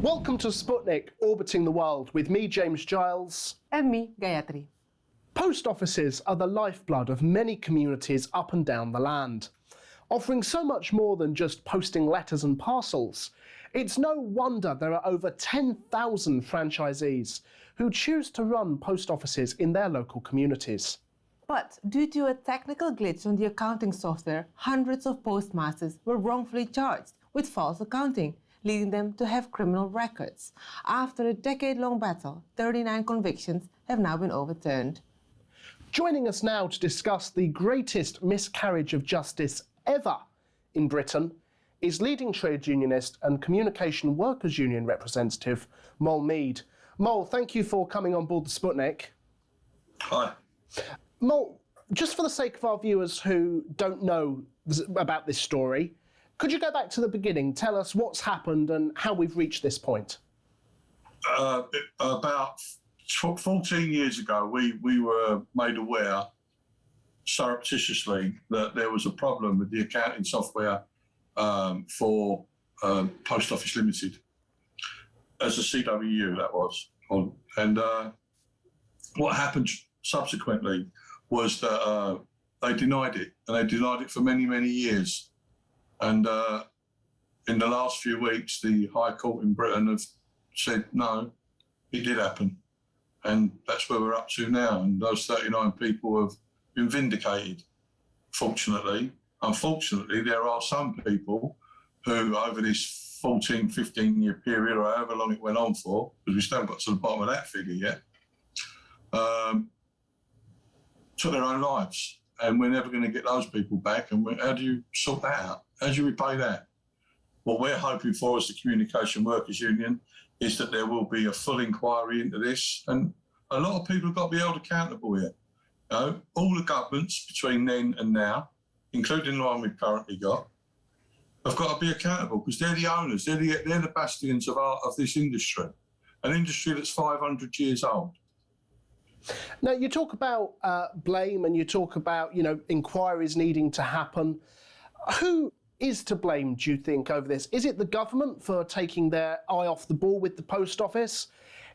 Welcome to Sputnik, orbiting the world, with me, James Giles. And me, Gayatri. Post offices are the lifeblood of many communities up and down the land. Offering so much more than just posting letters and parcels, it's no wonder there are over 10,000 franchisees who choose to run post offices in their local communities. But due to a technical glitch on the accounting software, hundreds of postmasters were wrongfully charged with false accounting, leading them to have criminal records. After a decade-long battle, 39 convictions have now been overturned. Joining us now to discuss the greatest miscarriage of justice ever in Britain is leading trade unionist and communication workers union representative, Meade. Mol, thank you for coming on board the Sputnik. Hi. Mol, just for the sake of our viewers who don't know about this story, could you go back to the beginning, tell us what's happened and how we've reached this point? About 14 years ago, we were made aware surreptitiously that there was a problem with the accounting software for Post Office Limited, as a CWU that was. And what happened subsequently was that they denied it, and they denied it for many, many years. And in the last few weeks, the High Court in Britain have said, no, it did happen. And that's where we're up to now. And those 39 people have been vindicated, fortunately. Unfortunately, there are some people who, over this 14, 15-year period, or however long it went on for, because we still haven't got to the bottom of that figure yet, took their own lives. And we're never going to get those people back. And how do you sort that out? How do you repay that? What we're hoping for as the Communication Workers Union is that there will be a full inquiry into this. And a lot of people have got to be held accountable here. You know, all the governments between then and now, including the one we've currently got, have got to be accountable because they're the owners, they're the bastions of this industry, an industry that's 500 years old. Now, you talk about blame and you talk about, inquiries needing to happen. Who is to blame, do you think, over this? Is it the government for taking their eye off the ball with the post office?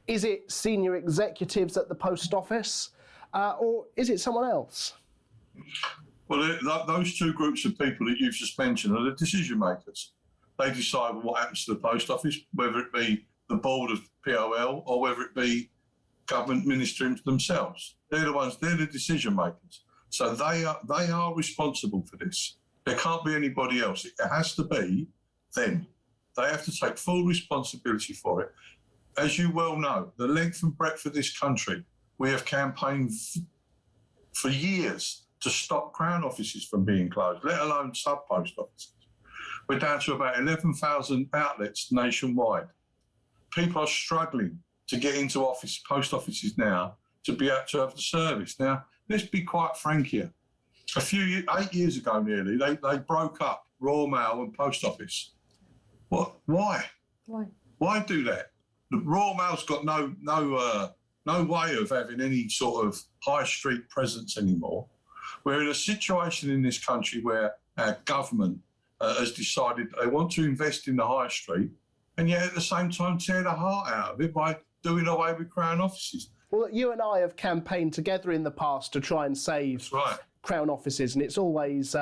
Is it senior executives at the post office? Or is it someone else? Well, those two groups of people that you've just mentioned are the decision makers. They decide what happens to the post office, whether it be the board of POL or whether it be government ministering themselves. They're the decision makers. So they are responsible for this. There can't be anybody else. It has to be them. They have to take full responsibility for it. As you well know, the length and breadth of this country, we have campaigned for years to stop Crown offices from being closed, let alone sub-post offices. We're down to about 11,000 outlets nationwide. People are struggling to get into post offices now to be able to have the service. Now, let's be quite frank here. 8 years ago nearly, they broke up Royal Mail and Post Office. What? Why? Why do that? The Royal Mail's got no way of having any sort of high street presence anymore. We're in a situation in this country where our government has decided they want to invest in the high street and yet at the same time tear the heart out of it by doing away with Crown offices. Well, you and I have campaigned together in the past to try and save Crown offices, and it's always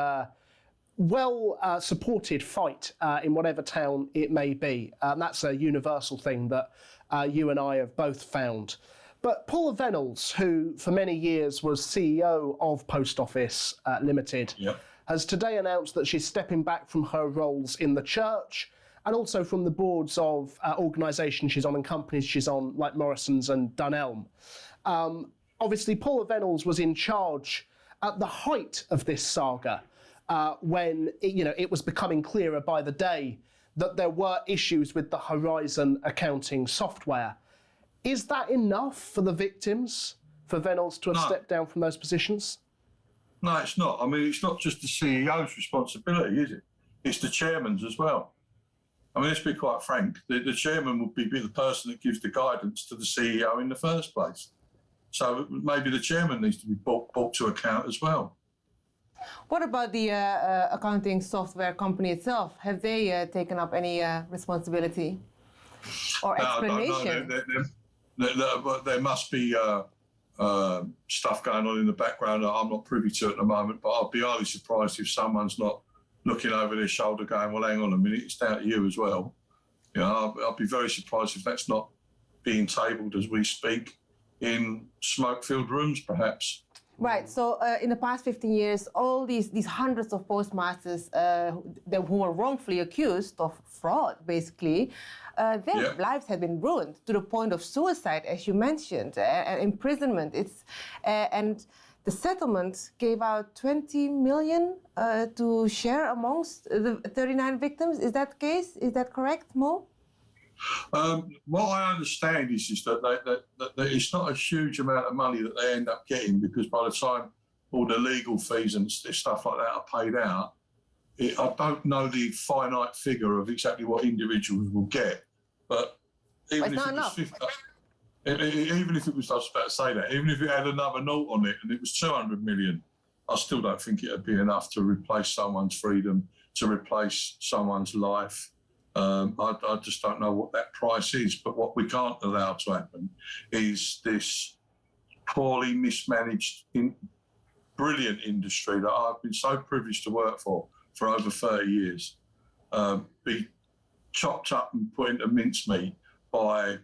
well-supported fight in whatever town it may be. That's a universal thing that you and I have both found. But Paula Venables, who for many years was CEO of Post Office Limited, has today announced that she's stepping back from her roles in the church and also from the boards of organisations she's on and companies she's on, like Morrison's and Dunelm. Obviously, Paula Venables was in charge at the height of this saga, when it was becoming clearer by the day that there were issues with the Horizon accounting software. Is that enough for the victims, for Venables to have stepped down from those positions? No, it's not. I mean, it's not just the CEO's responsibility, is it? It's the chairman's as well. I mean, let's be quite frank. The chairman would be the person that gives the guidance to the CEO in the first place. So maybe the chairman needs to be brought to account as well. What about the accounting software company itself? Have they taken up any responsibility? or No, I don't know. explanation? There must be stuff going on in the background that I'm not privy to at the moment, but I'd be highly surprised if someone's not looking over their shoulder going, well, hang on a minute, it's down to you as well. You know, I'd be very surprised if that's not being tabled as we speak in smoke-filled rooms, perhaps. Right. So in the past 15 years, all these hundreds of postmasters who were wrongfully accused of fraud, basically, their lives have been ruined to the point of suicide, as you mentioned, and imprisonment. And the settlement gave out 20 million to share amongst the 39 victims. Is that the case? Is that correct, Mo? What I understand is that it's not a huge amount of money that they end up getting, because by the time all the legal fees and stuff like that are paid out, I don't know the finite figure of exactly what individuals will get. But even if it was 50, even if it was, I was about to say that, even if it had another note on it and it was 200 million, I still don't think it would be enough to replace someone's freedom, to replace someone's life. I just don't know what that price is, but what we can't allow to happen is this poorly mismanaged, brilliant industry that I've been so privileged to work for over 30 years, be chopped up and put into mincemeat by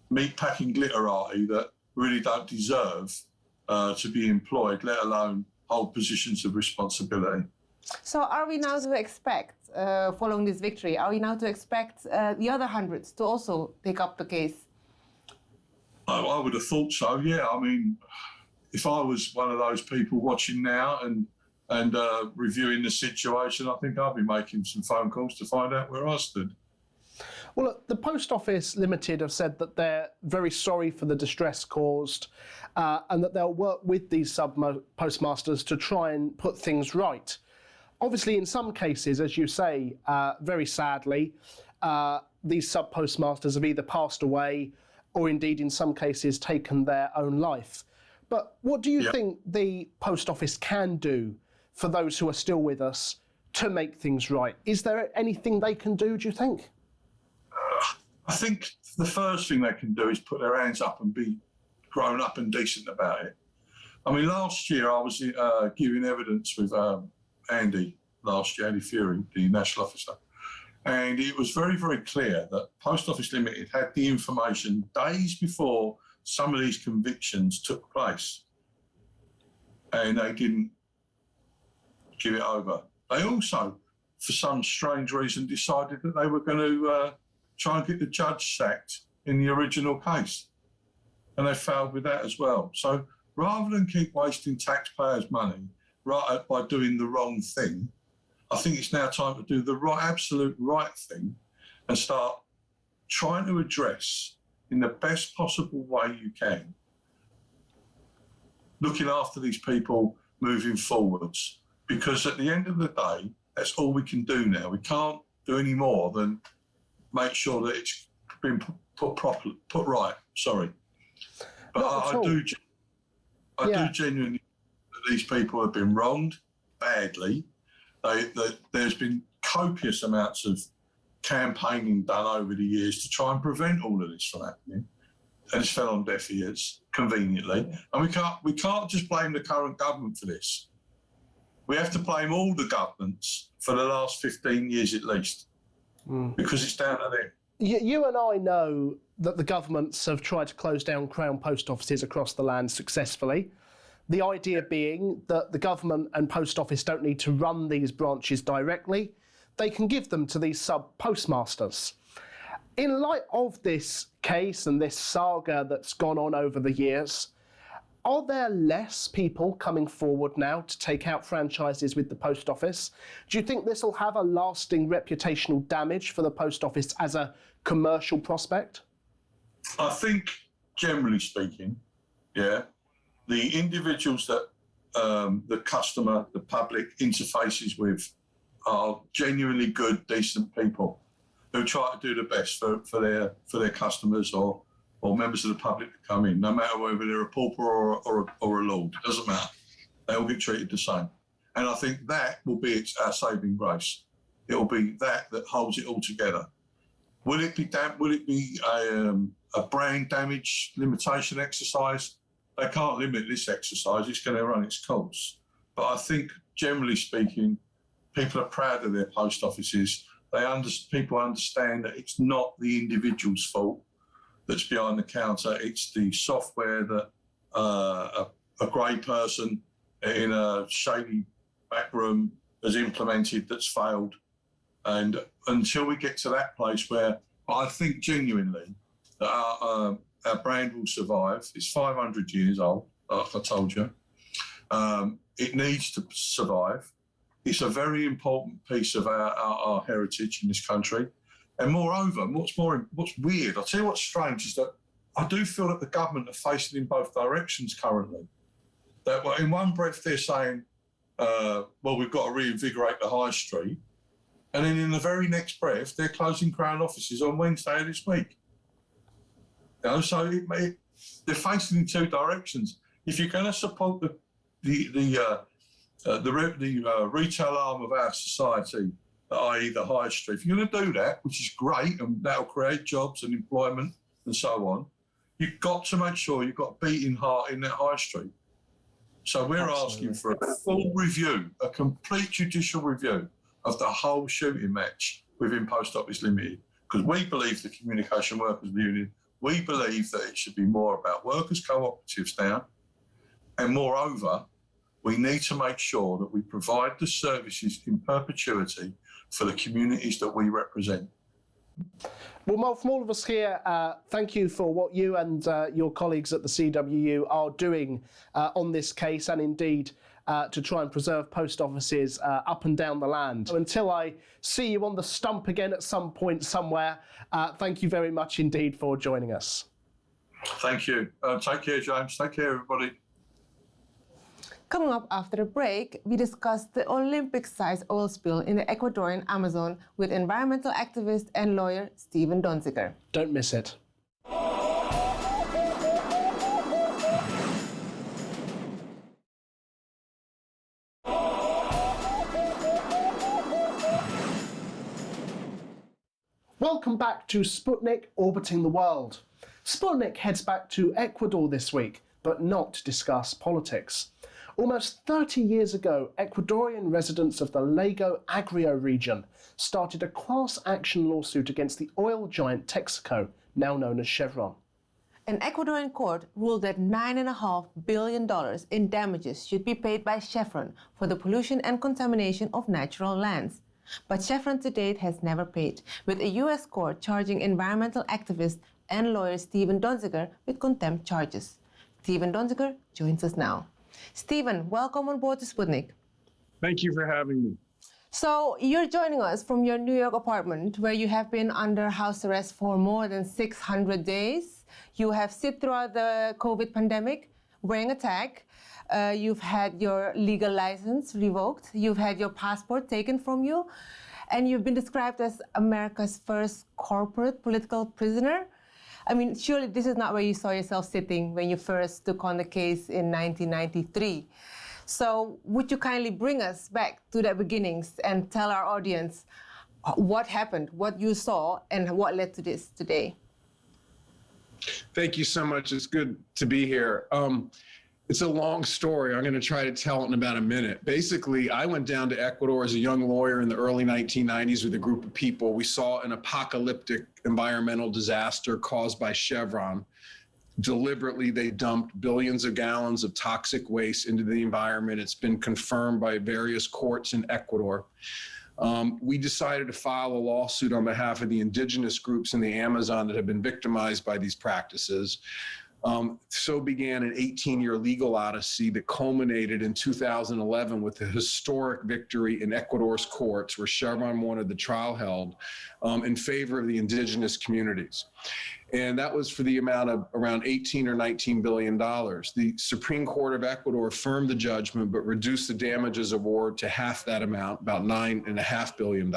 meat-packing glitterati that really don't deserve to be employed, let alone hold positions of responsibility. So are we now to expect, following this victory, are we now to expect the other hundreds to also take up the case? I would have thought so, yeah. I mean, if I was one of those people watching now and reviewing the situation, I think I'd be making some phone calls to find out where I stood. Well, look, the Post Office Limited have said that they're very sorry for the distress caused and that they'll work with these sub-postmasters to try and put things right. Obviously, in some cases, as you say, very sadly, these sub-postmasters have either passed away or indeed, in some cases, taken their own life. But what do you think the Post Office can do for those who are still with us to make things right? Is there anything they can do, do you think? I think the first thing they can do is put their hands up and be grown up and decent about it. I mean, last year I was giving evidence with Andy Fury, the national officer, and it was very, very clear that Post Office Limited had the information days before some of these convictions took place, and they didn't give it over. They also, for some strange reason, decided that they were going to try and get the judge sacked in the original case, and they failed with that as well. So rather than keep wasting taxpayers' money by doing the wrong thing, I think it's now time to do the absolute right thing and start trying to address, in the best possible way you can, looking after these people moving forwards. Because at the end of the day, that's all we can do now. We can't do any more than make sure that it's been put right. Sorry. But I do genuinely think that these people have been wronged badly. There's been copious amounts of campaigning done over the years to try and prevent all of this from happening, and it's fell on deaf ears, conveniently. And we can't just blame the current government for this. We have to blame all the governments for the last 15 years at least, because it's down to them. You and I know that the governments have tried to close down Crown post offices across the land successfully. The idea being that the government and Post Office don't need to run these branches directly. They can give them to these sub-postmasters. In light of this case and this saga that's gone on over the years, are there less people coming forward now to take out franchises with the Post Office? Do you think this will have a lasting reputational damage for the Post Office as a commercial prospect? I think, generally speaking, the individuals that the customer, the public interfaces with are genuinely good, decent people who try to do the best for their customers or members of the public that come in, no matter whether they're a pauper or a lord. It doesn't matter. They all get treated the same. And I think that will be our saving grace. It will be that holds it all together. Will it be a brand damage limitation exercise? They can't limit this exercise. It's going to run its course. But I think, generally speaking, people are proud of their post offices. People understand that it's not the individual's fault that's behind the counter. It's the software that a grey person in a shady back room has implemented that's failed. And until we get to that place where I think genuinely that our brand will survive. It's 500 years old, like I told you. It needs to survive. It's a very important piece of our heritage in this country. And moreover, what's weird, I'll tell you what's strange, is that I do feel that the government are facing in both directions currently. That in one breath they're saying, well, we've got to reinvigorate the high street. And then in the very next breath, they're closing Crown offices on Wednesday of this week. You know, so they're facing in two directions. If you're going to support the retail arm of our society, i.e. the high street, if you're going to do that, which is great, and that'll create jobs and employment and so on, you've got to make sure you've got a beating heart in that high street. So we're asking for a full review, a complete judicial review of the whole shooting match within Post Office Limited, because we believe the Communication Workers Union, we believe that it should be more about workers' cooperatives now. And moreover, we need to make sure that we provide the services in perpetuity for the communities that we represent. Well, from all of us here, thank you for what you and your colleagues at the CWU are doing on this case, and indeed to try and preserve post offices up and down the land. So until I see you on the stump again at some point somewhere, thank you very much indeed for joining us. Thank you. Take care, James. Take care, everybody. Coming up after the break, we discuss the Olympic-sized oil spill in the Ecuadorian Amazon with environmental activist and lawyer Steven Donziger. Don't miss it. Welcome back to Sputnik Orbiting the World. Sputnik heads back to Ecuador this week, but not to discuss politics. Almost 30 years ago, Ecuadorian residents of the Lago Agrio region started a class action lawsuit against the oil giant Texaco, now known as Chevron. An Ecuadorian court ruled that $9.5 billion in damages should be paid by Chevron for the pollution and contamination of natural lands. But Chevron to date has never paid, with a U.S. court charging environmental activist and lawyer Steven Donziger with contempt charges. Steven Donziger joins us now. Steven, welcome on board to Sputnik. Thank you for having me. So you're joining us from your New York apartment where you have been under house arrest for more than 600 days. You have sit throughout the COVID pandemic, wearing a tag. You've had your legal license revoked. You've had your passport taken from you. And you've been described as America's first corporate political prisoner. I mean, surely this is not where you saw yourself sitting when you first took on the case in 1993. So would you kindly bring us back to the beginnings and tell our audience what happened, what you saw, and what led to this today? Thank you so much. It's good to be here. It's a long story. I'm going to try to tell it in about a minute. Basically, I went down to Ecuador as a young lawyer in the early 1990s with a group of people. We saw an apocalyptic environmental disaster caused by Chevron. Deliberately, they dumped billions of gallons of toxic waste into the environment. It's been confirmed by various courts in Ecuador. We decided to file a lawsuit on behalf of the indigenous groups in the Amazon that have been victimized by these practices. So began an 18-year legal odyssey that culminated in 2011 with a historic victory in Ecuador's courts where Chevron wanted the trial held in favor of the indigenous communities. And that was for the amount of around $18 or $19 billion. The Supreme Court of Ecuador affirmed the judgment, but reduced the damages award to half that amount, about $9.5 billion.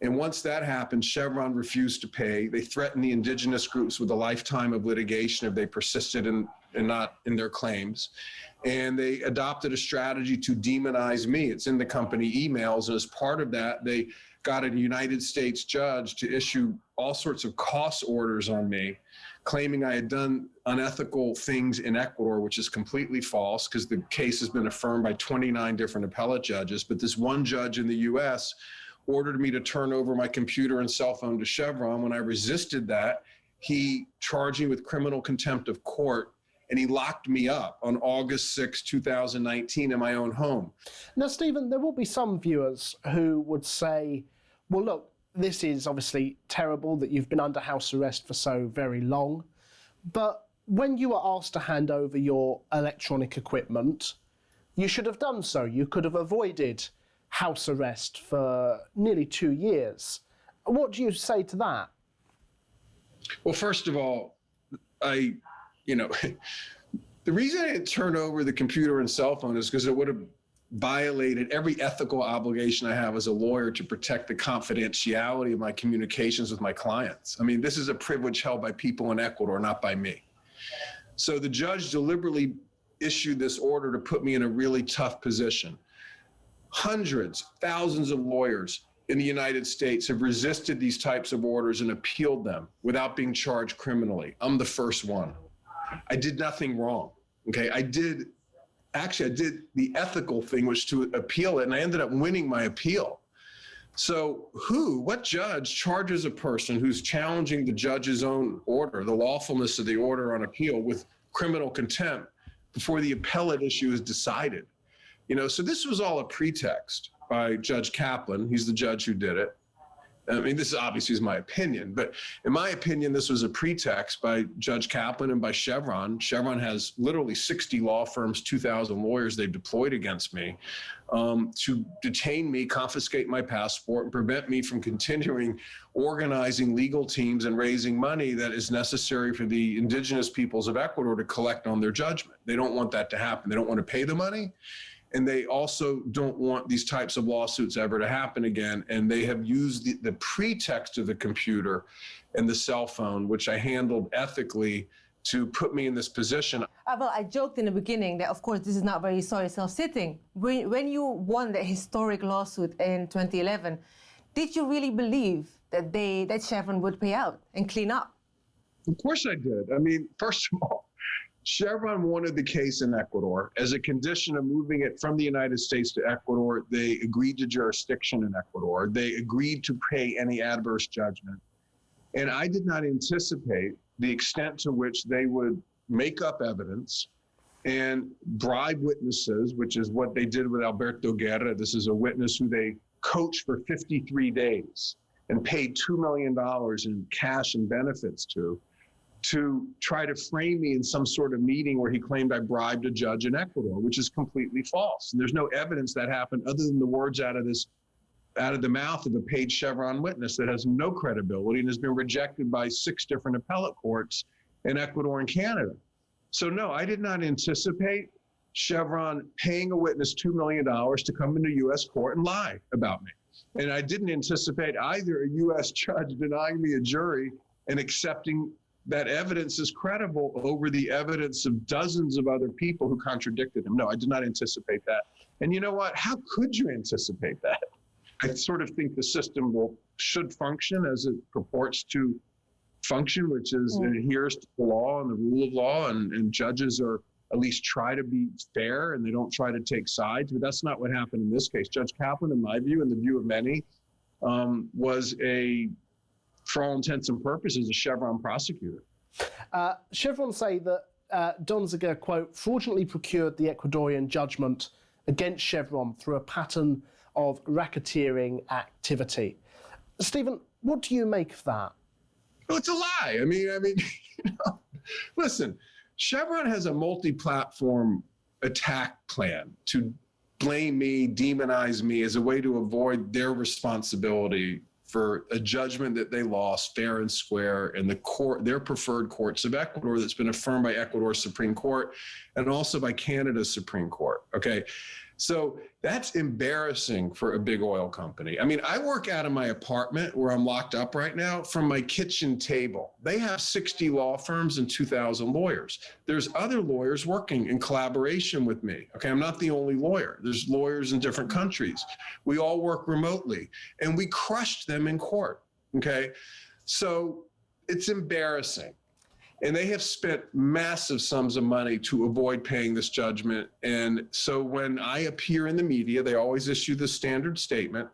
And once that happened, Chevron refused to pay. They threatened the indigenous groups with a lifetime of litigation if they persisted in and not in their claims. And they adopted a strategy to demonize me. It's in the company emails. And as part of that, they got a United States judge to issue all sorts of cost orders on me, claiming I had done unethical things in Ecuador, which is completely false because the case has been affirmed by 29 different appellate judges. But this one judge in the US ordered me to turn over my computer and cell phone to Chevron. When I resisted that, he charged me with criminal contempt of court, and he locked me up on August 6, 2019 in my own home. Now, Stephen, there will be some viewers who would say, well, look, this is obviously terrible that you've been under house arrest for so very long, but when you were asked to hand over your electronic equipment, you should have done so. You could have avoided house arrest for nearly 2 years. What do you say to that? Well, first of all, the reason I didn't turn over the computer and cell phone is because it would have violated every ethical obligation I have as a lawyer to protect the confidentiality of my communications with my clients. I mean, this is a privilege held by people in Ecuador, not by me. So the judge deliberately issued this order to put me in a really tough position. Hundreds, thousands of lawyers in the United States have resisted these types of orders and appealed them without being charged criminally. I'm the first one. I did nothing wrong, okay? I did the ethical thing, which to appeal it, and I ended up winning my appeal. So what judge charges a person who's challenging the judge's own order, the lawfulness of the order on appeal, with criminal contempt before the appellate issue is decided? So this was all a pretext by Judge Kaplan. He's the judge who did it. I mean, this obviously is my opinion, but in my opinion, this was a pretext by Judge Kaplan and by Chevron. Chevron has literally 60 law firms, 2,000 lawyers they've deployed against me to detain me, confiscate my passport, and prevent me from continuing organizing legal teams and raising money that is necessary for the indigenous peoples of Ecuador to collect on their judgment. They don't want that to happen. They don't want to pay the money. And they also don't want these types of lawsuits ever to happen again. And they have used the pretext of the computer and the cell phone, which I handled ethically, to put me in this position. Well, I joked in the beginning that, of course, this is not very sorry self-sitting. When you won the historic lawsuit in 2011, did you really believe that Chevron would pay out and clean up? Of course I did. I mean, first of all, Chevron wanted the case in Ecuador. As a condition of moving it from the United States to Ecuador, they agreed to jurisdiction in Ecuador. They agreed to pay any adverse judgment. And I did not anticipate the extent to which they would make up evidence and bribe witnesses, which is what they did with Alberto Guerra. This is a witness who they coached for 53 days and paid $2 million in cash and benefits to try to frame me in some sort of meeting where he claimed I bribed a judge in Ecuador, which is completely false. And there's no evidence that happened other than the words out of the mouth of a paid Chevron witness that has no credibility and has been rejected by 6 different appellate courts in Ecuador and Canada. So no, I did not anticipate Chevron paying a witness $2 million to come into U.S. court and lie about me. And I didn't anticipate either a U.S. judge denying me a jury and accepting that evidence is credible over the evidence of dozens of other people who contradicted him. No, I did not anticipate that. And you know what? How could you anticipate that? I sort of think the system should function as it purports to function, which is it adheres to the law and the rule of law, and judges are at least try to be fair and they don't try to take sides. But that's not what happened in this case. Judge Kaplan, in my view, and the view of many, was for all intents and purposes, a Chevron prosecutor. Chevron say that Donziger, quote, fraudulently procured the Ecuadorian judgment against Chevron through a pattern of racketeering activity. Stephen, what do you make of that? Well, it's a lie. I mean, listen, Chevron has a multi-platform attack plan to blame me, demonize me as a way to avoid their responsibility for a judgment that they lost fair and square in their preferred courts of Ecuador that's been affirmed by Ecuador's Supreme Court and also by Canada's Supreme Court. Okay. So that's embarrassing for a big oil company. I mean, I work out of my apartment where I'm locked up right now from my kitchen table. They have 60 law firms and 2,000 lawyers. There's other lawyers working in collaboration with me. Okay, I'm not the only lawyer. There's lawyers in different countries. We all work remotely, and we crushed them in court. Okay, so it's embarrassing. And they have spent massive sums of money to avoid paying this judgment. And so when I appear in the media, they always issue the standard statement,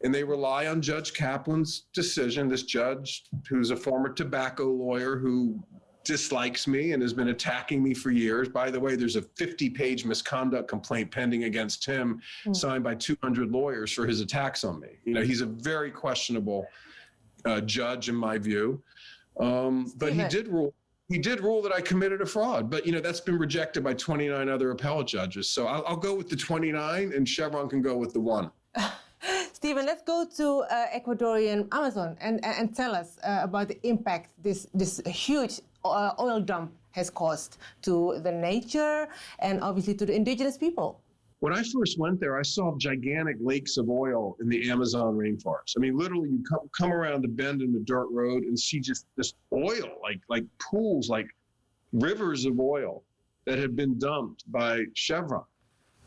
and they rely on Judge Kaplan's decision, this judge who's a former tobacco lawyer who dislikes me and has been attacking me for years. By the way, there's a 50-page misconduct complaint pending against him, signed by 200 lawyers for his attacks on me. You know, he's a very questionable judge in my view. But he did rule that I committed a fraud, but you know, that's been rejected by 29 other appellate judges. So I'll go with the 29 and Chevron can go with the 1. Stephen, let's go to Ecuadorian Amazon and tell us about the impact this huge oil dump has caused to the nature and obviously to the indigenous people. When I first went there, I saw gigantic lakes of oil in the Amazon rainforest. I mean, literally, you come around a bend in the dirt road and see just this oil, like pools, like rivers of oil that had been dumped by Chevron.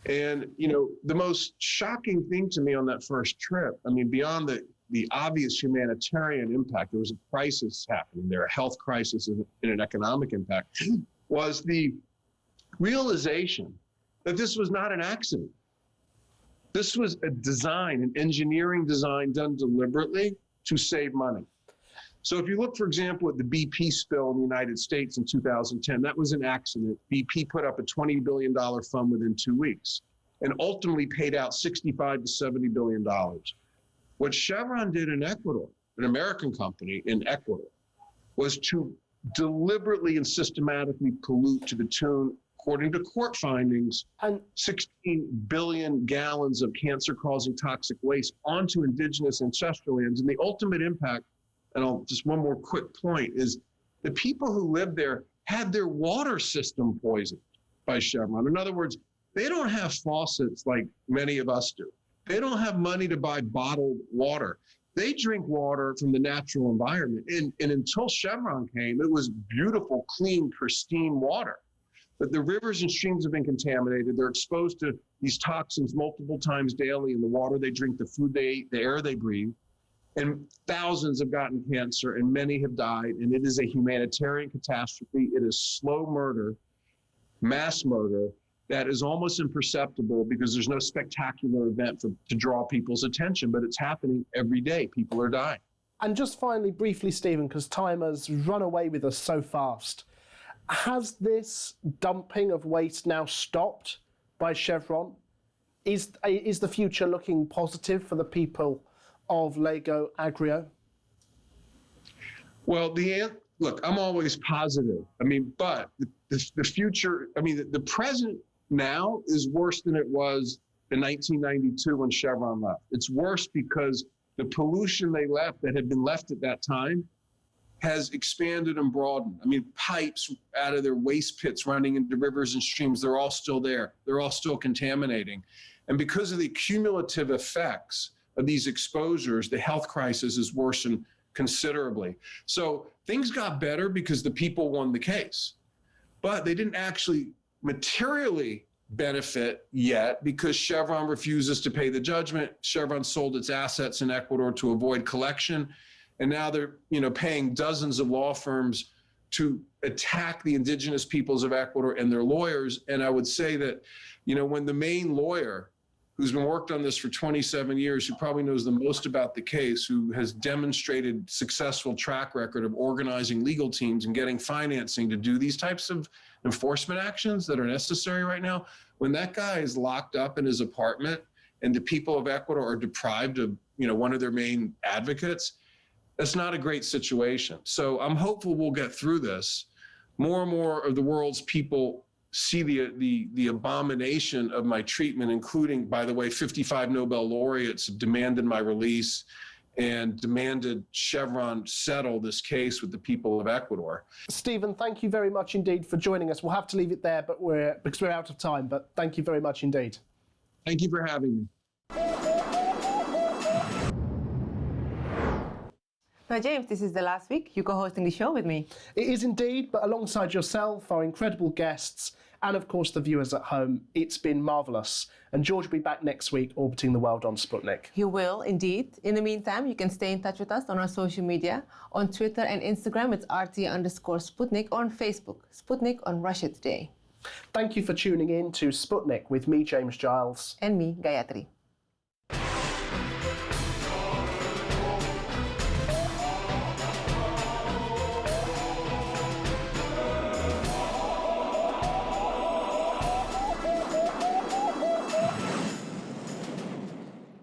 And, you know, the most shocking thing to me on that first trip, I mean, beyond the obvious humanitarian impact, there was a crisis happening there, a health crisis and an economic impact, was the realization that this was not an accident. This was a design, an engineering design done deliberately to save money. So if you look, for example, at the BP spill in the United States in 2010, that was an accident. BP put up a $20 billion fund within 2 weeks and ultimately paid out $65 to $70 billion. What Chevron did in Ecuador, an American company in Ecuador, was to deliberately and systematically pollute to the tune, according to court findings, and 16 billion gallons of cancer-causing toxic waste onto indigenous ancestral lands. And the ultimate impact, and just one more quick point, is the people who live there had their water system poisoned by Chevron. In other words, they don't have faucets like many of us do. They don't have money to buy bottled water. They drink water from the natural environment. And until Chevron came, it was beautiful, clean, pristine water. But the rivers and streams have been contaminated. They're exposed to these toxins multiple times daily in the water they drink, the food they eat, the air they breathe. And thousands have gotten cancer and many have died. And it is a humanitarian catastrophe. It is slow murder, mass murder that is almost imperceptible because there's no spectacular event to draw people's attention, but it's happening every day. People are dying. And just finally, briefly, Stephen, because time has run away with us so fast. Has this dumping of waste now stopped by Chevron? Is the future looking positive for the people of Lago Agrio? Well, look, I'm always positive. I mean, but the future, I mean, the present now is worse than it was in 1992 when Chevron left. It's worse because the pollution they left that had been left at that time has expanded and broadened. I mean, pipes out of their waste pits running into rivers and streams, they're all still there. They're all still contaminating. And because of the cumulative effects of these exposures, the health crisis has worsened considerably. So things got better because the people won the case, but they didn't actually materially benefit yet because Chevron refuses to pay the judgment. Chevron sold its assets in Ecuador to avoid collection. And now they're, paying dozens of law firms to attack the indigenous peoples of Ecuador and their lawyers. And I would say that, when the main lawyer who's been worked on this for 27 years, who probably knows the most about the case, who has demonstrated successful track record of organizing legal teams and getting financing to do these types of enforcement actions that are necessary right now, when that guy is locked up in his apartment and the people of Ecuador are deprived of, one of their main advocates, that's not a great situation. So I'm hopeful we'll get through this. More and more of the world's people see the abomination of my treatment, including, by the way, 55 Nobel laureates have demanded my release and demanded Chevron settle this case with the people of Ecuador. Stephen, thank you very much indeed for joining us. We'll have to leave it there, because we're out of time, but thank you very much indeed. Thank you for having me. Now, James, this is the last week. You're co-hosting the show with me. It is indeed, but alongside yourself, our incredible guests, and of course the viewers at home, it's been marvellous. And George will be back next week orbiting the world on Sputnik. You will, indeed. In the meantime, you can stay in touch with us on our social media. On Twitter and Instagram, it's RT_Sputnik, or on Facebook, Sputnik on Russia Today. Thank you for tuning in to Sputnik with me, James Giles. And me, Gayatri.